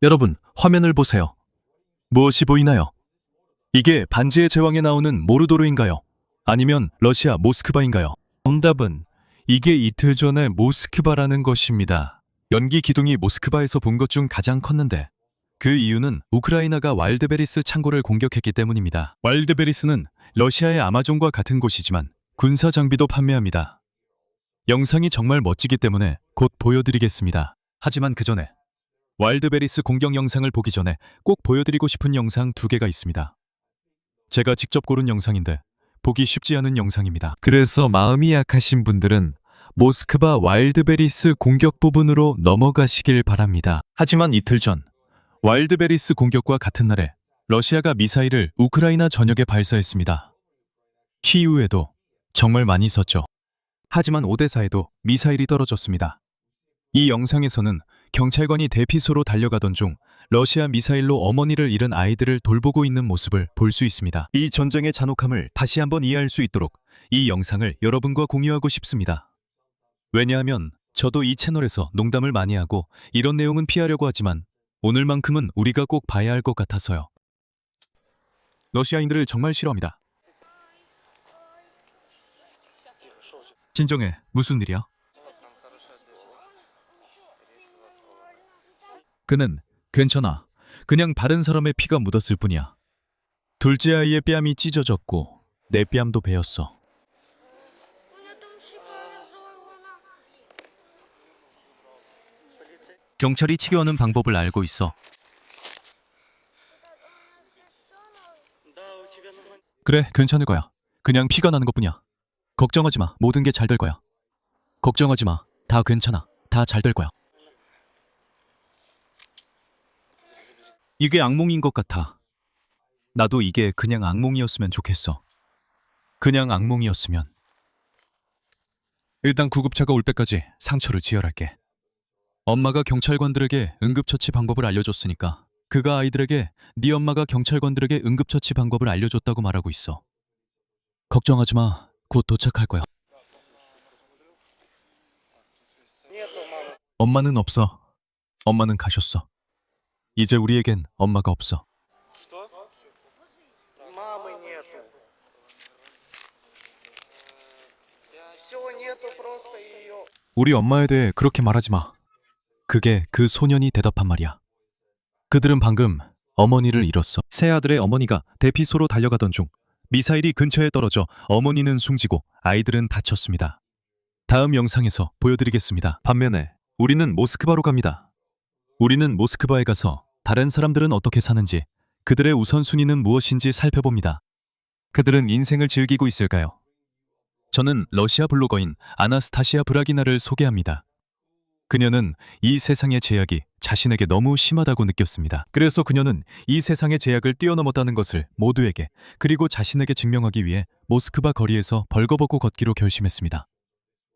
여러분, 화면을 보세요. 무엇이 보이나요? 이게 반지의 제왕에 나오는 모르도르인가요? 아니면 러시아 모스크바인가요? 정답은 이게 이틀 전에 모스크바라는 것입니다. 연기 기둥이 모스크바에서 본 것 중 가장 컸는데 그 이유는 우크라이나가 와일드베리스 창고를 공격했기 때문입니다. 와일드베리스는 러시아의 아마존과 같은 곳이지만 군사 장비도 판매합니다. 영상이 정말 멋지기 때문에 곧 보여드리겠습니다. 하지만 그 전에 와일드베리스 공격 영상을 보기 전에 꼭 보여드리고 싶은 영상 2개가 있습니다. 제가 직접 고른 영상인데 보기 쉽지 않은 영상입니다. 그래서 마음이 약하신 분들은 모스크바 와일드베리스 공격 부분으로 넘어가시길 바랍니다. 하지만 이틀 전 와일드베리스 공격과 같은 날에 러시아가 미사일을 우크라이나 전역에 발사했습니다. 키이우에도 정말 많이 썼죠. 하지만 오데사에도 미사일이 떨어졌습니다. 이 영상에서는 경찰관이 대피소로 달려가던 중 러시아 미사일로 어머니를 잃은 아이들을 돌보고 있는 모습을 볼 수 있습니다. 이 전쟁의 잔혹함을 다시 한번 이해할 수 있도록 이 영상을 여러분과 공유하고 싶습니다. 왜냐하면 저도 이 채널에서 농담을 많이 하고 이런 내용은 피하려고 하지만 오늘만큼은 우리가 꼭 봐야 할 것 같아서요. 러시아인들을 정말 싫어합니다. 진정해, 무슨 일이야? 그는 괜찮아. 그냥 다른 사람의 피가 묻었을 뿐이야. 둘째 아이의 뺨이 찢어졌고 내 뺨도 베었어. 경찰이 치료하는 방법을 알고 있어. 그래, 괜찮을 거야. 그냥 피가 나는 것뿐이야. 걱정하지 마. 모든 게 잘 될 거야. 걱정하지 마. 다 괜찮아. 다 잘 될 거야. 이게 악몽인 것 같아. 나도 이게 그냥 악몽이었으면 좋겠어. 그냥 악몽이었으면. 일단 구급차가 올 때까지 상처를 지혈할게. 엄마가 경찰관들에게 응급처치 방법을 알려줬으니까 그가 아이들에게 네 엄마가 경찰관들에게 응급처치 방법을 알려줬다고 말하고 있어. 걱정하지 마. 곧 도착할 거야. 엄마는 없어. 엄마는 가셨어. 이제 우리에겐 엄마가 없어. 우리 엄마에 대해 그렇게 말하지 마. 그게 그 소년이 대답한 말이야. 그들은 방금 어머니를 잃었어. 새 아들의 어머니가 대피소로 달려가던 중 미사일이 근처에 떨어져 어머니는 숨지고 아이들은 다쳤습니다. 다음 영상에서 보여드리겠습니다. 반면에 우리는 모스크바로 갑니다. 우리는 모스크바에 가서 다른 사람들은 어떻게 사는지, 그들의 우선순위는 무엇인지 살펴봅니다. 그들은 인생을 즐기고 있을까요? 저는 러시아 블로거인 아나스타시아 브라기나를 소개합니다. 그녀는 이 세상의 제약이 자신에게 너무 심하다고 느꼈습니다. 그래서 그녀는 이 세상의 제약을 뛰어넘었다는 것을 모두에게, 그리고 자신에게 증명하기 위해 모스크바 거리에서 벌거벗고 걷기로 결심했습니다.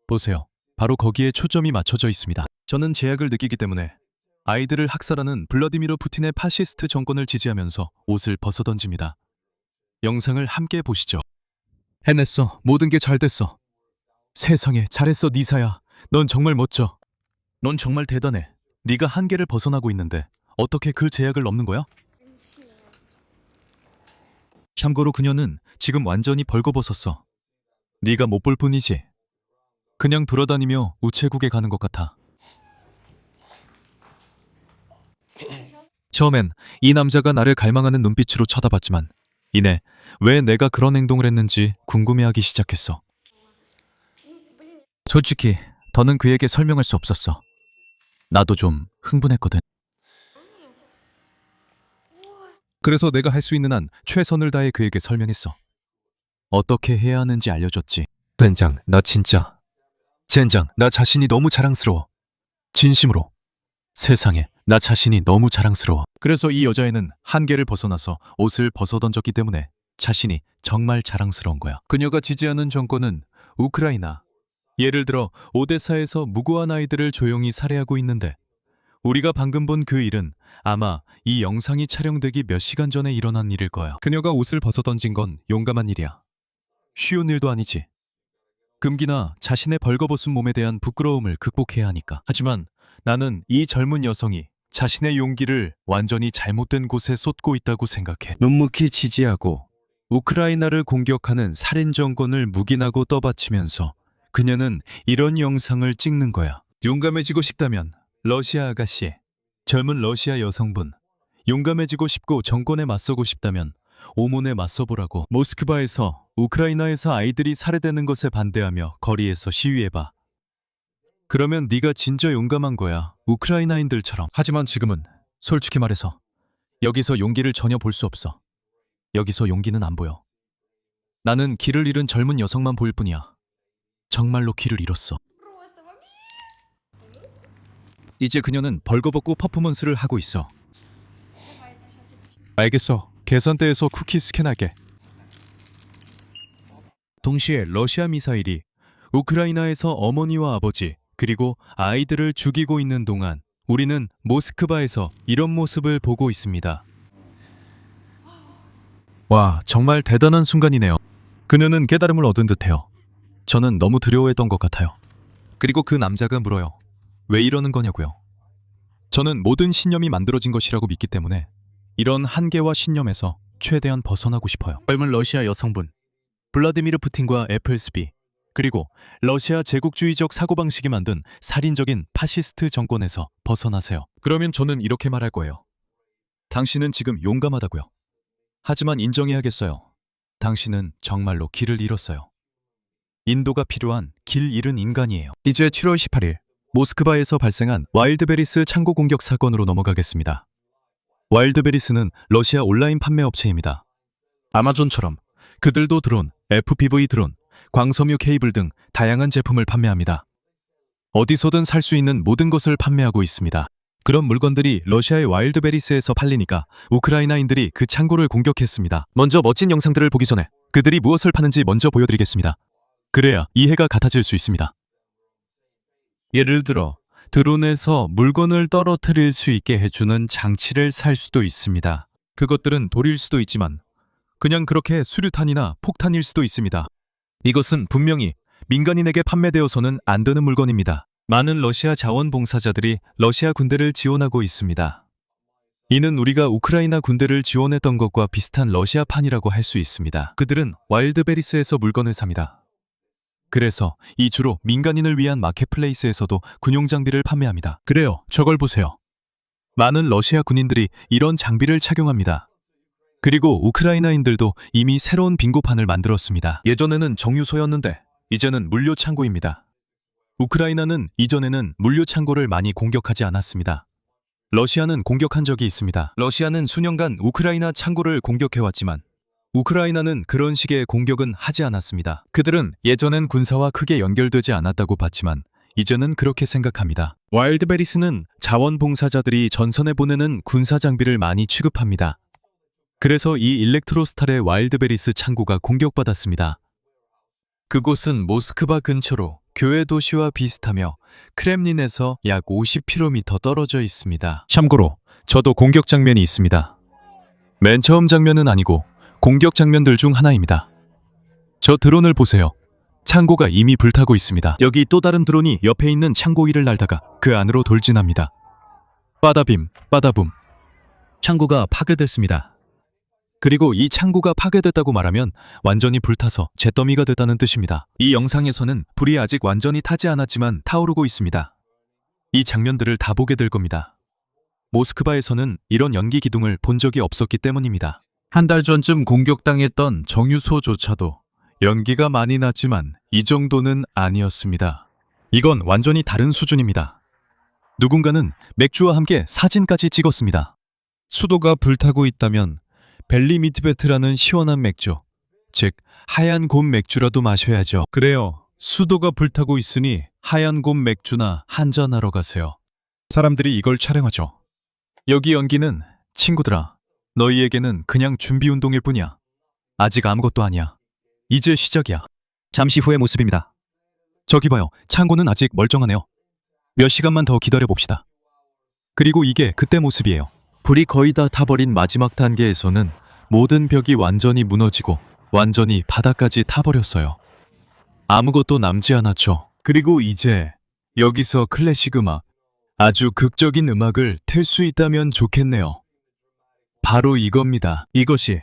보세요. 바로 거기에 초점이 맞춰져 있습니다. 저는 제약을 느끼기 때문에 아이들을 학살하는 블라디미르 푸틴의 파시스트 정권을 지지하면서 옷을 벗어던집니다. 영상을 함께 보시죠. 해냈어. 모든 게 잘 됐어. 세상에, 잘했어 니사야. 넌 정말 멋져. 넌 정말 대단해. 네가 한계를 벗어나고 있는데 어떻게 그 제약을 넘는 거야? 참고로 그녀는 지금 완전히 벌거벗었어. 네가 못 볼 뿐이지. 그냥 돌아다니며 우체국에 가는 것 같아. 처음엔 이 남자가 나를 갈망하는 눈빛으로 쳐다봤지만 이내 왜 내가 그런 행동을 했는지 궁금해하기 시작했어. 솔직히 더는 그에게 설명할 수 없었어. 나도 좀 흥분했거든. 그래서 내가 할 수 있는 한 최선을 다해 그에게 설명했어. 어떻게 해야 하는지 알려줬지. 젠장, 나 진짜. 젠장, 나 자신이 너무 자랑스러워. 진심으로. 세상에, 나 자신이 너무 자랑스러워. 그래서 이 여자애는 한계를 벗어나서 옷을 벗어던졌기 때문에 자신이 정말 자랑스러운 거야. 그녀가 지지하는 정권은 우크라이나. 예를 들어 오데사에서 무고한 아이들을 조용히 살해하고 있는데 우리가 방금 본 그 일은 아마 이 영상이 촬영되기 몇 시간 전에 일어난 일일 거야. 그녀가 옷을 벗어던진 건 용감한 일이야. 쉬운 일도 아니지. 금기나 자신의 벌거벗은 몸에 대한 부끄러움을 극복해야 하니까. 하지만 나는 이 젊은 여성이 자신의 용기를 완전히 잘못된 곳에 쏟고 있다고 생각해 묵묵히 지지하고 우크라이나를 공격하는 살인 정권을 묵인하고 떠받치면서 그녀는 이런 영상을 찍는 거야. 용감해지고 싶다면 러시아 아가씨, 젊은 러시아 여성분, 용감해지고 싶고 정권에 맞서고 싶다면 오몬에 맞서보라고. 모스크바에서 우크라이나에서 아이들이 살해되는 것에 반대하며 거리에서 시위해봐. 그러면 네가 진짜 용감한 거야, 우크라이나인들처럼. 하지만 지금은 솔직히 말해서 여기서 용기를 전혀 볼 수 없어. 여기서 용기는 안 보여. 나는 길을 잃은 젊은 여성만 보일 뿐이야. 정말로 길을 잃었어. 이제 그녀는 벌거벗고 퍼포먼스를 하고 있어. 알겠어. 계산대에서 쿠키 스캔할게. 동시에 러시아 미사일이 우크라이나에서 어머니와 아버지 그리고 아이들을 죽이고 있는 동안 우리는 모스크바에서 이런 모습을 보고 있습니다. 와, 정말 대단한 순간이네요. 그녀는 깨달음을 얻은 듯해요. 저는 너무 두려워했던 것 같아요. 그리고 그 남자가 물어요. 왜 이러는 거냐고요. 저는 모든 신념이 만들어진 것이라고 믿기 때문에 이런 한계와 신념에서 최대한 벗어나고 싶어요. 젊은 러시아 여성분, 블라디미르 푸틴과 애플스비, 그리고 러시아 제국주의적 사고방식이 만든 살인적인 파시스트 정권에서 벗어나세요. 그러면 저는 이렇게 말할 거예요. 당신은 지금 용감하다고요. 하지만 인정해야겠어요. 당신은 정말로 길을 잃었어요. 인도가 필요한 길 잃은 인간이에요. 이제 7월 18일 모스크바에서 발생한 와일드베리스 창고 공격 사건으로 넘어가겠습니다. 와일드베리스는 러시아 온라인 판매 업체입니다. 아마존처럼 그들도 드론, FPV 드론, 광섬유 케이블 등 다양한 제품을 판매합니다. 어디서든 살 수 있는 모든 것을 판매하고 있습니다. 그런 물건들이 러시아의 와일드베리스에서 팔리니까 우크라이나인들이 그 창고를 공격했습니다. 먼저 멋진 영상들을 보기 전에 그들이 무엇을 파는지 먼저 보여드리겠습니다. 그래야 이해가 같아질 수 있습니다. 예를 들어 드론에서 물건을 떨어뜨릴 수 있게 해주는 장치를 살 수도 있습니다. 그것들은 돌일 수도 있지만 그냥 그렇게 수류탄이나 폭탄일 수도 있습니다. 이것은 분명히 민간인에게 판매되어서는 안 되는 물건입니다. 많은 러시아 자원봉사자들이 러시아 군대를 지원하고 있습니다. 이는 우리가 우크라이나 군대를 지원했던 것과 비슷한 러시아판이라고 할 수 있습니다. 그들은 와일드베리스에서 물건을 삽니다. 그래서 이 주로 민간인을 위한 마켓플레이스에서도 군용 장비를 판매합니다. 그래요, 저걸 보세요. 많은 러시아 군인들이 이런 장비를 착용합니다. 그리고 우크라이나인들도 이미 새로운 빙고판을 만들었습니다. 예전에는 정유소였는데 이제는 물류 창고입니다. 우크라이나는 이전에는 물류 창고를 많이 공격하지 않았습니다. 러시아는 공격한 적이 있습니다. 러시아는 수년간 우크라이나 창고를 공격해왔지만 우크라이나는 그런 식의 공격은 하지 않았습니다. 그들은 예전엔 군사와 크게 연결되지 않았다고 봤지만 이제는 그렇게 생각합니다. 와일드베리스는 자원봉사자들이 전선에 보내는 군사 장비를 많이 취급합니다. 그래서 이 일렉트로스탈의 와일드베리스 창고가 공격받았습니다. 그곳은 모스크바 근처로 교외 도시와 비슷하며 크렘린에서 약 50km 떨어져 있습니다. 참고로 저도 공격 장면이 있습니다. 맨 처음 장면은 아니고 공격 장면들 중 하나입니다. 저 드론을 보세요. 창고가 이미 불타고 있습니다. 여기 또 다른 드론이 옆에 있는 창고 위를 날다가 그 안으로 돌진합니다. 빠다빔, 빠다붐. 창고가 파괴됐습니다. 그리고 이 창고가 파괴됐다고 말하면 완전히 불타서 잿더미가 됐다는 뜻입니다. 이 영상에서는 불이 아직 완전히 타지 않았지만 타오르고 있습니다. 이 장면들을 다 보게 될 겁니다. 모스크바에서는 이런 연기 기둥을 본 적이 없었기 때문입니다. 한 달 전쯤 공격당했던 정유소조차도 연기가 많이 났지만 이 정도는 아니었습니다. 이건 완전히 다른 수준입니다. 누군가는 맥주와 함께 사진까지 찍었습니다. 수도가 불타고 있다면 벨리미트베트라는 시원한 맥주, 즉 하얀 곰 맥주라도 마셔야죠. 그래요. 수도가 불타고 있으니 하얀 곰 맥주나 한잔하러 가세요. 사람들이 이걸 촬영하죠. 여기 연기는 친구들아, 너희에게는 그냥 준비 운동일 뿐이야. 아직 아무것도 아니야. 이제 시작이야. 잠시 후의 모습입니다. 저기 봐요. 창고는 아직 멀쩡하네요. 몇 시간만 더 기다려봅시다. 그리고 이게 그때 모습이에요. 불이 거의 다 타버린 마지막 단계에서는 모든 벽이 완전히 무너지고 완전히 바닥까지 타버렸어요. 아무것도 남지 않았죠. 그리고 이제 여기서 클래식 음악, 아주 극적인 음악을 틀 수 있다면 좋겠네요. 바로 이겁니다. 이것이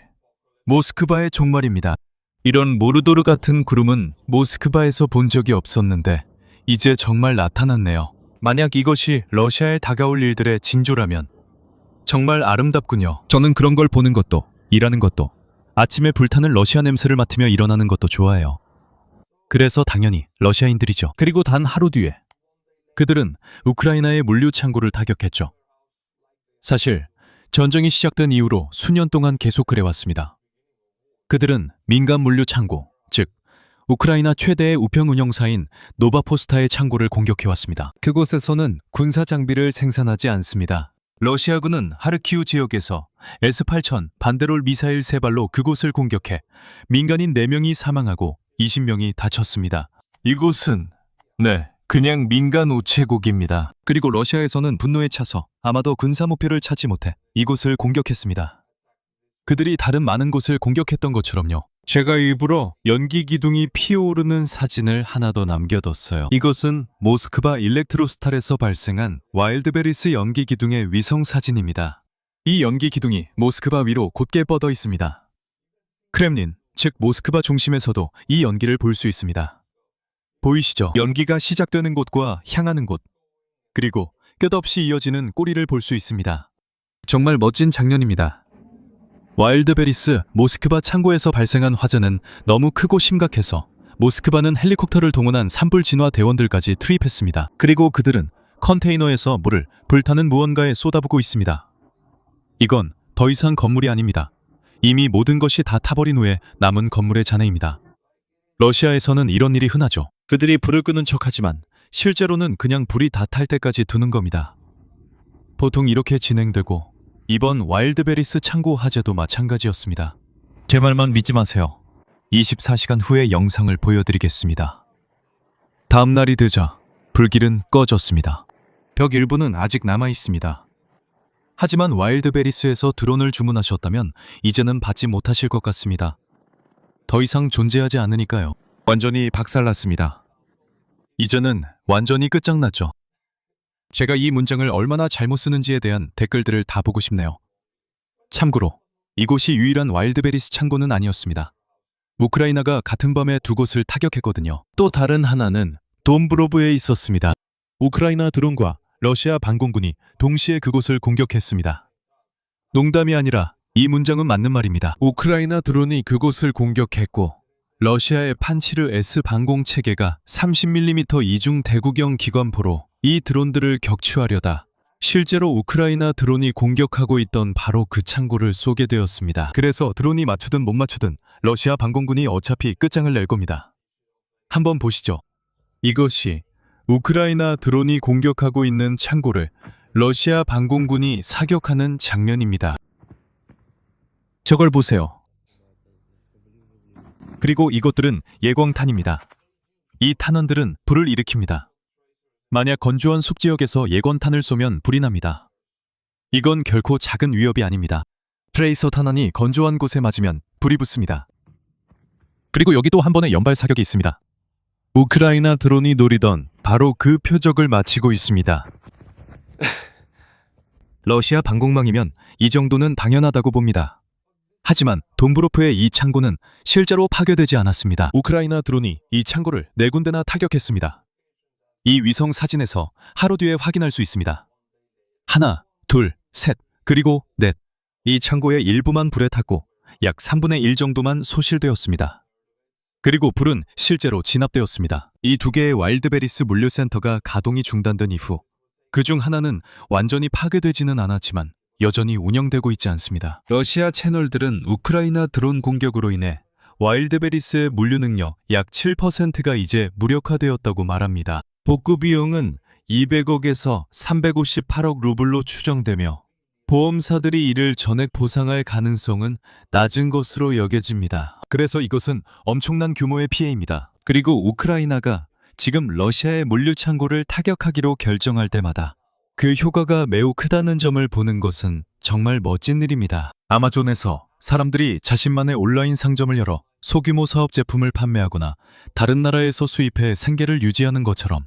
모스크바의 종말입니다. 이런 모르도르 같은 구름은 모스크바에서 본 적이 없었는데 이제 정말 나타났네요. 만약 이것이 러시아에 다가올 일들의 징조라면 정말 아름답군요. 저는 그런 걸 보는 것도, 일하는 것도, 아침에 불타는 러시아 냄새를 맡으며 일어나는 것도 좋아해요. 그래서 당연히 러시아인들이죠. 그리고 단 하루 뒤에 그들은 우크라이나의 물류 창고를 타격했죠. 사실 전쟁이 시작된 이후로 수년 동안 계속 그래왔습니다. 그들은 민간 물류 창고, 즉 우크라이나 최대의 우편 운영사인 노바포스타의 창고를 공격해왔습니다. 그곳에서는 군사 장비를 생산하지 않습니다. 러시아군은 하르키우 지역에서 S-8000 반대롤 미사일 3발로 그곳을 공격해 민간인 4명이 사망하고 20명이 다쳤습니다. 이곳은 그냥 민간 우체국입니다. 그리고 러시아에서는 분노에 차서 아마도 군사 목표를 찾지 못해 이곳을 공격했습니다. 그들이 다른 많은 곳을 공격했던 것처럼요. 제가 일부러 연기 기둥이 피어오르는 사진을 하나 더 남겨뒀어요. 이것은 모스크바 일렉트로스탈에서 발생한 와일드베리스 연기 기둥의 위성 사진입니다. 이 연기 기둥이 모스크바 위로 곧게 뻗어 있습니다. 크렘린, 즉 모스크바 중심에서도 이 연기를 볼 수 있습니다. 보이시죠? 연기가 시작되는 곳과 향하는 곳, 그리고 끝없이 이어지는 꼬리를 볼 수 있습니다. 정말 멋진 장면입니다. 와일드베리스 모스크바 창고에서 발생한 화재는 너무 크고 심각해서 모스크바는 헬리콥터를 동원한 산불 진화 대원들까지 투입했습니다. 그리고 그들은 컨테이너에서 물을 불타는 무언가에 쏟아부고 있습니다. 이건 더 이상 건물이 아닙니다. 이미 모든 것이 다 타버린 후에 남은 건물의 잔해입니다. 러시아에서는 이런 일이 흔하죠. 그들이 불을 끄는 척하지만 실제로는 그냥 불이 다 탈 때까지 두는 겁니다. 보통 이렇게 진행되고 이번 와일드베리스 창고 화재도 마찬가지였습니다. 제 말만 믿지 마세요. 24시간 후의 영상을 보여드리겠습니다. 다음 날이 되자 불길은 꺼졌습니다. 벽 일부는 아직 남아 있습니다. 하지만 와일드베리스에서 드론을 주문하셨다면 이제는 받지 못하실 것 같습니다. 더 이상 존재하지 않으니까요. 완전히 박살났습니다. 이제는 완전히 끝장났죠. 제가 이 문장을 얼마나 잘못 쓰는지에 대한 댓글들을 다 보고 싶네요. 참고로 이곳이 유일한 와일드베리스 창고는 아니었습니다. 우크라이나가 같은 밤에 두 곳을 타격했거든요. 또 다른 하나는 돈브로브에 있었습니다. 우크라이나 드론과 러시아 방공군이 동시에 그곳을 공격했습니다. 농담이 아니라 이 문장은 맞는 말입니다. 우크라이나 드론이 그곳을 공격했고 러시아의 판치르 S 방공 체계가 30mm 이중 대구경 기관포로 이 드론들을 격추하려다 실제로 우크라이나 드론이 공격하고 있던 바로 그 창고를 쏘게 되었습니다. 그래서 드론이 맞추든 못 맞추든 러시아 방공군이 어차피 끝장을 낼 겁니다. 한번 보시죠. 이것이 우크라이나 드론이 공격하고 있는 창고를 러시아 방공군이 사격하는 장면입니다. 저걸 보세요. 그리고 이것들은 예광탄입니다. 이 탄원들은 불을 일으킵니다. 만약 건조한 숲지역에서 예건탄을 쏘면 불이 납니다. 이건 결코 작은 위협이 아닙니다. 트레이서 탄환이 건조한 곳에 맞으면 불이 붙습니다. 그리고 여기도 한 번의 연발 사격이 있습니다. 우크라이나 드론이 노리던 바로 그 표적을 마치고 있습니다. 러시아 방공망이면 이 정도는 당연하다고 봅니다. 하지만 돈브로프의 이 창고는 실제로 파괴되지 않았습니다. 우크라이나 드론이 이 창고를 4군데나 타격했습니다. 이 위성 사진에서 하루 뒤에 확인할 수 있습니다. 하나, 둘, 셋, 그리고 넷. 이 창고의 일부만 불에 탔고 약 3분의 1 정도만 소실되었습니다. 그리고 불은 실제로 진압되었습니다. 이 두 개의 와일드베리스 물류센터가 가동이 중단된 이후 그중 하나는 완전히 파괴되지는 않았지만 여전히 운영되고 있지 않습니다. 러시아 채널들은 우크라이나 드론 공격으로 인해 와일드베리스의 물류 능력 약 7%가 이제 무력화되었다고 말합니다. 복구 비용은 200억에서 358억 루블로 추정되며 보험사들이 이를 전액 보상할 가능성은 낮은 것으로 여겨집니다. 그래서 이것은 엄청난 규모의 피해입니다. 그리고 우크라이나가 지금 러시아의 물류 창고를 타격하기로 결정할 때마다 그 효과가 매우 크다는 점을 보는 것은 정말 멋진 일입니다. 아마존에서 사람들이 자신만의 온라인 상점을 열어 소규모 사업 제품을 판매하거나 다른 나라에서 수입해 생계를 유지하는 것처럼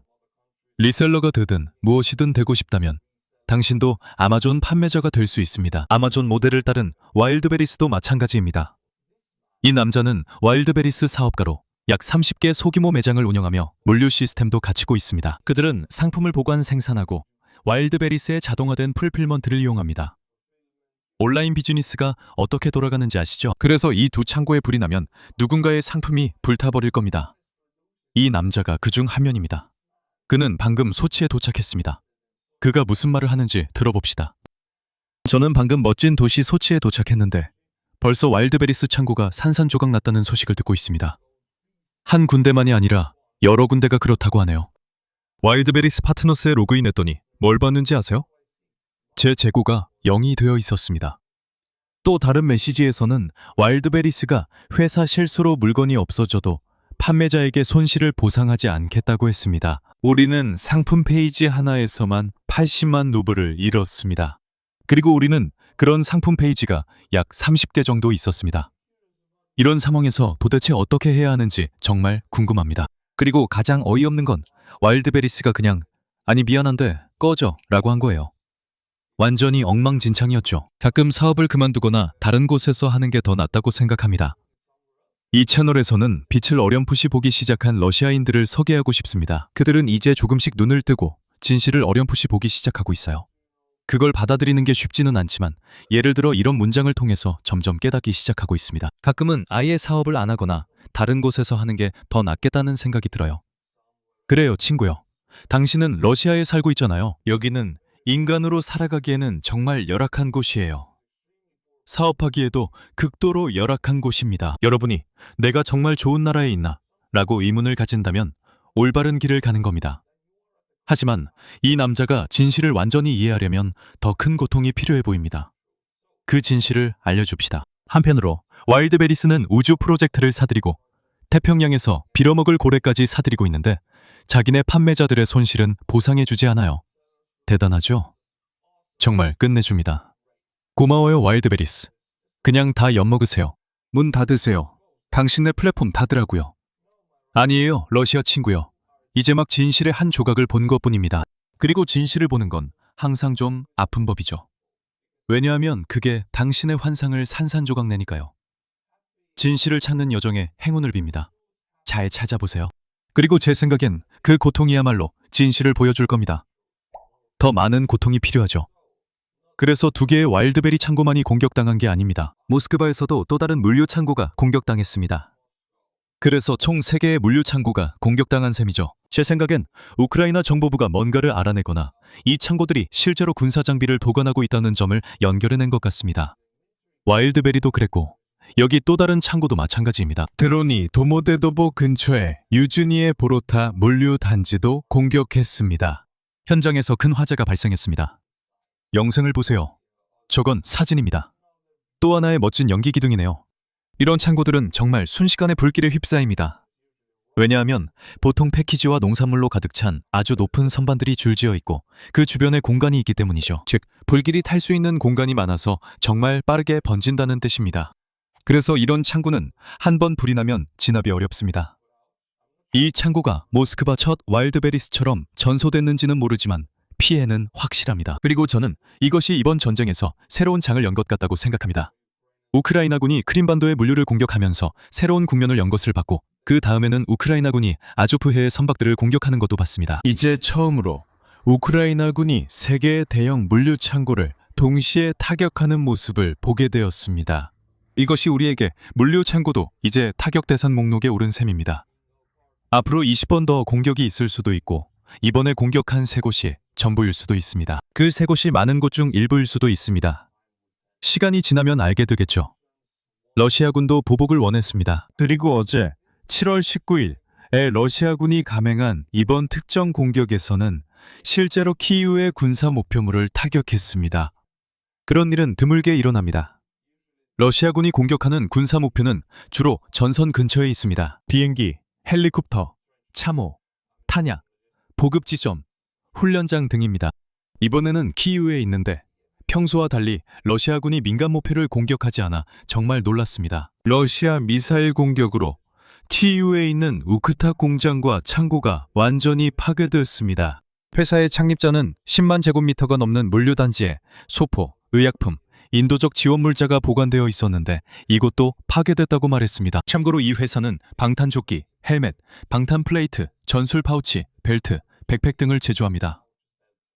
리셀러가 되든 무엇이든 되고 싶다면 당신도 아마존 판매자가 될 수 있습니다. 아마존 모델을 따른 와일드베리스도 마찬가지입니다. 이 남자는 와일드베리스 사업가로 약 30개 소규모 매장을 운영하며 물류 시스템도 갖추고 있습니다. 그들은 상품을 보관 생산하고 와일드베리스의 자동화된 풀필먼트를 이용합니다. 온라인 비즈니스가 어떻게 돌아가는지 아시죠? 그래서 이 두 창고에 불이 나면 누군가의 상품이 불타버릴 겁니다. 이 남자가 그중 한 면입니다. 그는 방금 소치에 도착했습니다. 그가 무슨 말을 하는지 들어봅시다. 저는 방금 멋진 도시 소치에 도착했는데 벌써 와일드베리스 창고가 산산조각 났다는 소식을 듣고 있습니다. 한 군데만이 아니라 여러 군데가 그렇다고 하네요. 와일드베리스 파트너스에 로그인했더니 뭘 봤는지 아세요? 제 재고가 0이 되어 있었습니다. 또 다른 메시지에서는 와일드베리스가 회사 실수로 물건이 없어져도 판매자에게 손실을 보상하지 않겠다고 했습니다. 우리는 상품 페이지 하나에서만 80만 루블을 잃었습니다. 그리고 우리는 그런 상품 페이지가 약 30개 정도 있었습니다. 이런 상황에서 도대체 어떻게 해야 하는지 정말 궁금합니다. 그리고 가장 어이없는 건 와일드베리스가 그냥 아니 미안한데 꺼져 라고 한 거예요. 완전히 엉망진창이었죠. 가끔 사업을 그만두거나 다른 곳에서 하는 게 더 낫다고 생각합니다. 이 채널에서는 빛을 어렴풋이 보기 시작한 러시아인들을 소개하고 싶습니다. 그들은 이제 조금씩 눈을 뜨고 진실을 어렴풋이 보기 시작하고 있어요. 그걸 받아들이는 게 쉽지는 않지만 예를 들어 이런 문장을 통해서 점점 깨닫기 시작하고 있습니다. 가끔은 아예 사업을 안 하거나 다른 곳에서 하는 게 더 낫겠다는 생각이 들어요. 그래요, 친구요. 당신은 러시아에 살고 있잖아요. 여기는 인간으로 살아가기에는 정말 열악한 곳이에요. 사업하기에도 극도로 열악한 곳입니다. 여러분이 내가 정말 좋은 나라에 있나? 라고 의문을 가진다면 올바른 길을 가는 겁니다. 하지만 이 남자가 진실을 완전히 이해하려면 더 큰 고통이 필요해 보입니다. 그 진실을 알려줍시다. 한편으로 와일드베리스는 우주 프로젝트를 사들이고 태평양에서 빌어먹을 고래까지 사들이고 있는데 자기네 판매자들의 손실은 보상해주지 않아요. 대단하죠? 정말 끝내줍니다. 고마워요, 와일드베리스. 그냥 다 엿먹으세요. 문 닫으세요. 당신네 플랫폼 닫으라고요. 아니에요, 러시아 친구요. 이제 막 진실의 한 조각을 본 것뿐입니다. 그리고 진실을 보는 건 항상 좀 아픈 법이죠. 왜냐하면 그게 당신의 환상을 산산조각 내니까요. 진실을 찾는 여정에 행운을 빕니다. 잘 찾아보세요. 그리고 제 생각엔 그 고통이야말로 진실을 보여줄 겁니다. 더 많은 고통이 필요하죠. 그래서 2개의 와일드베리 창고만이 공격당한 게 아닙니다. 모스크바에서도 또 다른 물류 창고가 공격당했습니다. 그래서 총 3개의 물류 창고가 공격당한 셈이죠. 제 생각엔 우크라이나 정보부가 뭔가를 알아내거나 이 창고들이 실제로 군사 장비를 보관하고 있다는 점을 연결해낸 것 같습니다. 와일드베리도 그랬고 여기 또 다른 창고도 마찬가지입니다. 드론이 도모데도보 근처에 유즈니의 보로타 물류 단지도 공격했습니다. 현장에서 큰 화재가 발생했습니다. 영상을 보세요. 저건 사진입니다. 또 하나의 멋진 연기 기둥이네요. 이런 창고들은 정말 순식간에 불길에 휩싸입니다. 왜냐하면 보통 패키지와 농산물로 가득 찬 아주 높은 선반들이 줄지어 있고 그 주변에 공간이 있기 때문이죠. 즉, 불길이 탈 수 있는 공간이 많아서 정말 빠르게 번진다는 뜻입니다. 그래서 이런 창고는 한 번 불이 나면 진압이 어렵습니다. 이 창고가 모스크바 첫 와일드베리스처럼 전소됐는지는 모르지만 피해는 확실합니다. 그리고 저는 이것이 이번 전쟁에서 새로운 장을 연 것 같다고 생각합니다. 우크라이나군이 크림반도의 물류를 공격하면서 새로운 국면을 연 것을 봤고 그 다음에는 우크라이나군이 아조프해의 선박들을 공격하는 것도 봤습니다. 이제 처음으로 우크라이나군이 3개의 대형 물류 창고를 동시에 타격하는 모습을 보게 되었습니다. 이것이 우리에게 물류 창고도 이제 타격 대상 목록에 오른 셈입니다. 앞으로 20번 더 공격이 있을 수도 있고 이번에 공격한 3곳이 전부일 수도 있습니다. 그 3곳이 많은 곳 중 일부일 수도 있습니다. 시간이 지나면 알게 되겠죠. 러시아군도 보복을 원했습니다. 그리고 어제 7월 19일에 러시아군이 감행한 이번 특정 공격에서는 실제로 키이우의 군사 목표물을 타격했습니다. 그런 일은 드물게 일어납니다. 러시아군이 공격하는 군사 목표는 주로 전선 근처에 있습니다. 비행기, 헬리콥터, 참호, 탄약, 보급 지점, 훈련장 등입니다. 이번에는 키이우에 있는데 평소와 달리 러시아군이 민간 목표를 공격하지 않아 정말 놀랐습니다. 러시아 미사일 공격으로 키이우에 있는 우크타 공장과 창고가 완전히 파괴되었습니다. 회사의 창립자는 10만 제곱미터가 넘는 물류단지에 소포, 의약품, 인도적 지원 물자가 보관되어 있었는데 이곳도 파괴됐다고 말했습니다. 참고로 이 회사는 방탄조끼, 헬멧, 방탄 플레이트, 전술 파우치, 벨트, 백팩 등을 제조합니다.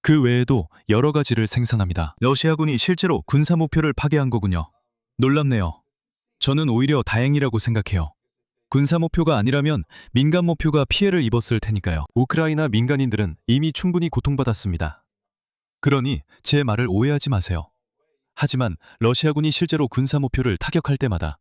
그 외에도 여러 가지를 생산합니다. 러시아군이 실제로 군사 목표를 파괴한 거군요. 놀랍네요. 저는 오히려 다행이라고 생각해요. 군사 목표가 아니라면 민간 목표가 피해를 입었을 테니까요. 우크라이나 민간인들은 이미 충분히 고통받았습니다. 그러니 제 말을 오해하지 마세요. 하지만 러시아군이 실제로 군사 목표를 타격할 때마다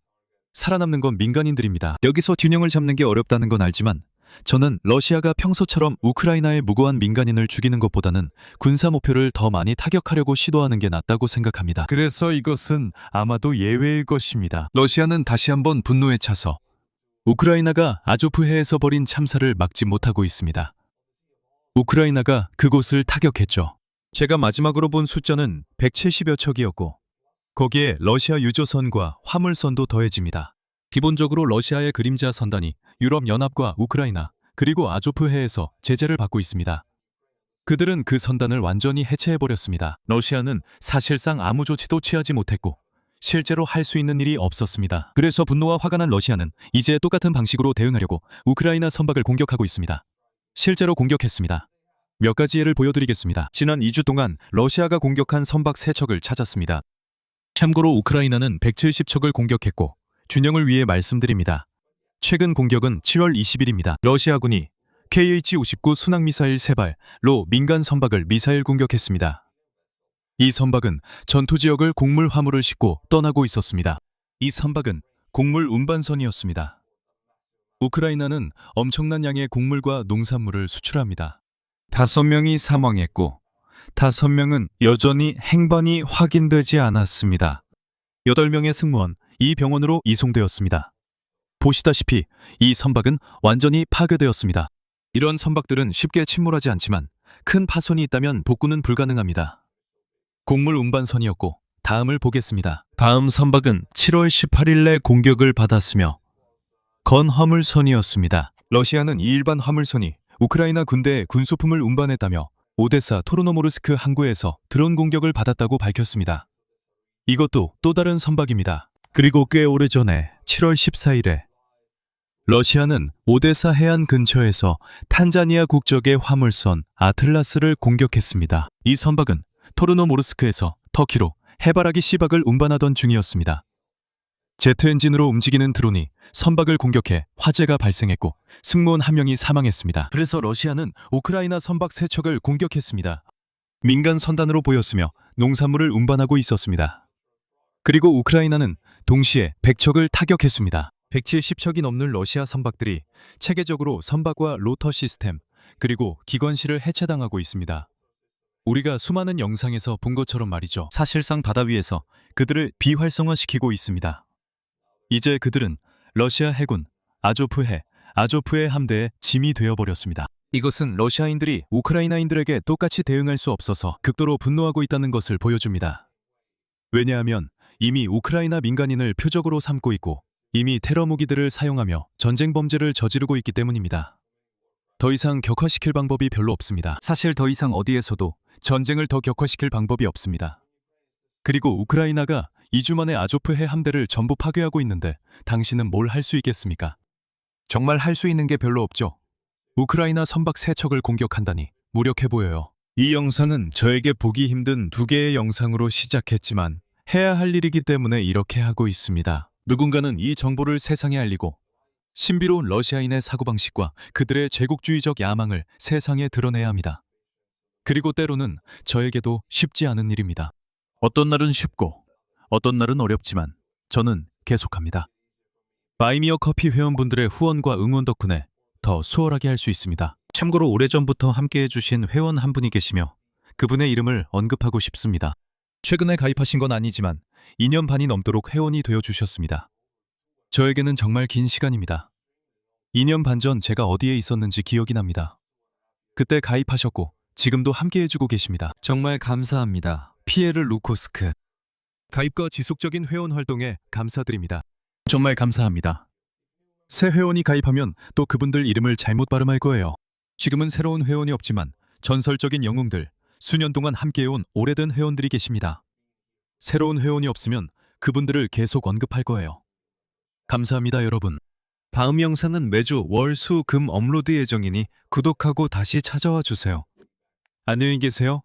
살아남는 건 민간인들입니다. 여기서 균형을 잡는 게 어렵다는 건 알지만 저는 러시아가 평소처럼 우크라이나의 무고한 민간인을 죽이는 것보다는 군사 목표를 더 많이 타격하려고 시도하는 게 낫다고 생각합니다. 그래서 이것은 아마도 예외일 것입니다. 러시아는 다시 한번 분노에 차서 우크라이나가 아조프해에서 벌인 참사를 막지 못하고 있습니다. 우크라이나가 그곳을 타격했죠. 제가 마지막으로 본 숫자는 170여 척이었고 거기에 러시아 유조선과 화물선도 더해집니다. 기본적으로 러시아의 그림자 선단이 유럽연합과 우크라이나 그리고 아조프해에서 제재를 받고 있습니다. 그들은 그 선단을 완전히 해체해버렸습니다. 러시아는 사실상 아무 조치도 취하지 못했고 실제로 할 수 있는 일이 없었습니다. 그래서 분노와 화가 난 러시아는 이제 똑같은 방식으로 대응하려고 우크라이나 선박을 공격하고 있습니다. 실제로 공격했습니다. 몇 가지 예를 보여드리겠습니다. 지난 2주 동안 러시아가 공격한 선박 3척을 찾았습니다. 참고로 우크라이나는 170척을 공격했고 균형을 위해 말씀드립니다. 최근 공격은 7월 20일입니다. 러시아군이 KH-59 순항미사일 3발로 민간 선박을 미사일 공격했습니다. 이 선박은 전투 지역을 곡물 화물을 싣고 떠나고 있었습니다. 이 선박은 곡물 운반선이었습니다. 우크라이나는 엄청난 양의 곡물과 농산물을 수출합니다. 5명이 사망했고 5명은 여전히 행방이 확인되지 않았습니다. 8명의 승무원, 이 병원으로 이송되었습니다. 보시다시피 이 선박은 완전히 파괴되었습니다. 이런 선박들은 쉽게 침몰하지 않지만 큰 파손이 있다면 복구는 불가능합니다. 곡물 운반선이었고 다음을 보겠습니다. 다음 선박은 7월 18일에 공격을 받았으며 건화물선이었습니다. 러시아는 이 일반 화물선이 우크라이나 군대에 군소품을 운반했다며 오데사 토르노모르스크 항구에서 드론 공격을 받았다고 밝혔습니다. 이것도 또 다른 선박입니다. 그리고 꽤 오래전에 7월 14일에 러시아는 오데사 해안 근처에서 탄자니아 국적의 화물선 아틀라스를 공격했습니다. 이 선박은 토르노모르스크에서 터키로 해바라기 씨박을 운반하던 중이었습니다. 제트 엔진으로 움직이는 드론이 선박을 공격해 화재가 발생했고 승무원 1명이 사망했습니다. 그래서 러시아는 우크라이나 선박 3척을 공격했습니다. 민간 선단으로 보였으며 농산물을 운반하고 있었습니다. 그리고 우크라이나는 동시에 100척을 타격했습니다. 170척이 넘는 러시아 선박들이 체계적으로 선박과 로터 시스템 그리고 기관실을 해체당하고 있습니다. 우리가 수많은 영상에서 본 것처럼 말이죠. 사실상 바다 위에서 그들을 비활성화시키고 있습니다. 이제 그들은 러시아 해군 아조프해 함대의 짐이 되어버렸습니다. 이것은 러시아인들이 우크라이나인들에게 똑같이 대응할 수 없어서 극도로 분노하고 있다는 것을 보여줍니다. 왜냐하면 이미 우크라이나 민간인을 표적으로 삼고 있고 이미 테러 무기들을 사용하며 전쟁 범죄를 저지르고 있기 때문입니다. 더 이상 격화시킬 방법이 별로 없습니다. 사실 더 이상 어디에서도 전쟁을 더 격화시킬 방법이 없습니다. 그리고 우크라이나가 2주 만에 아조프해 함대를 전부 파괴하고 있는데 당신은 뭘 할 수 있겠습니까? 정말 할 수 있는 게 별로 없죠. 우크라이나 선박 3척을 공격한다니 무력해 보여요. 이 영상은 저에게 보기 힘든 2개의 영상으로 시작했지만 해야 할 일이기 때문에 이렇게 하고 있습니다. 누군가는 이 정보를 세상에 알리고 신비로운 러시아인의 사고방식과 그들의 제국주의적 야망을 세상에 드러내야 합니다. 그리고 때로는 저에게도 쉽지 않은 일입니다. 어떤 날은 쉽고 어떤 날은 어렵지만 저는 계속합니다. 바이미어 커피 회원분들의 후원과 응원 덕분에 더 수월하게 할 수 있습니다. 참고로 오래전부터 함께해 주신 회원 한 분이 계시며 그분의 이름을 언급하고 싶습니다. 최근에 가입하신 건 아니지만 2년 반이 넘도록 회원이 되어 주셨습니다. 저에게는 정말 긴 시간입니다. 2년 반 전 제가 어디에 있었는지 기억이 납니다. 그때 가입하셨고 지금도 함께해주고 계십니다. 정말 감사합니다. 피에르 루코스크. 가입과 지속적인 회원 활동에 감사드립니다. 정말 감사합니다. 새 회원이 가입하면 또 그분들 이름을 잘못 발음할 거예요. 지금은 새로운 회원이 없지만 전설적인 영웅들, 수년 동안 함께해온 오래된 회원들이 계십니다. 새로운 회원이 없으면 그분들을 계속 언급할 거예요. 감사합니다, 여러분. 다음 영상은 매주 월, 수, 금 업로드 예정이니 구독하고 다시 찾아와 주세요. 안녕히 계세요.